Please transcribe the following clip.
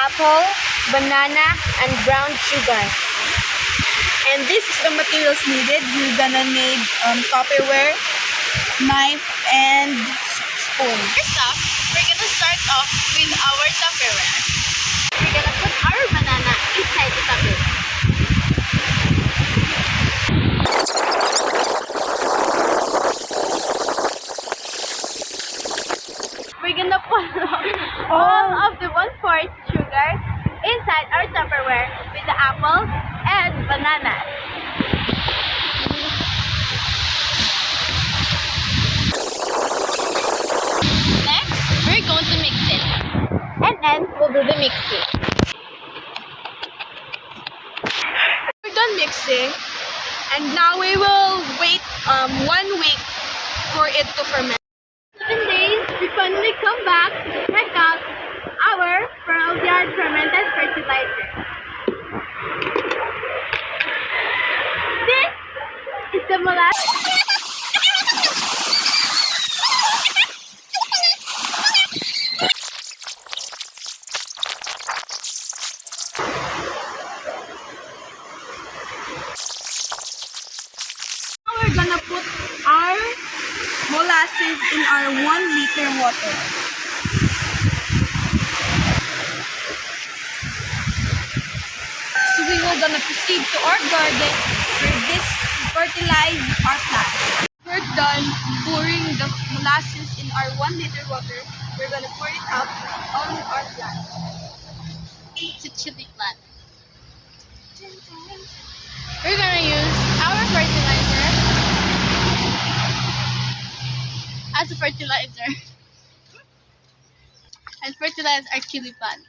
apple, banana, and brown sugar. And this is the materials needed. We're gonna need Tupperware, knife, and spoon. First off, we're gonna start off with our Tupperware. We're gonna put our banana inside the Tupperware. We're gonna put all of the 1/4 sugar inside our Tupperware with the apples and bananas. Next, we're going to mix it. And then we'll do the mixing. We're done mixing, and now we will wait 1 week for it to ferment. 7 days, we finally come back to check out our Pearl Yard fermented fertilizer. This is the molasses. Now we're gonna put our molasses in our 1 liter water. So we will gonna proceed to our garden for this to fertilize our plants. We're done pouring the molasses in our 1 liter water. We're gonna pour it out on our plants. It's a chili plant. We're gonna use our fertilizer as a fertilizer and fertilize our chili plant.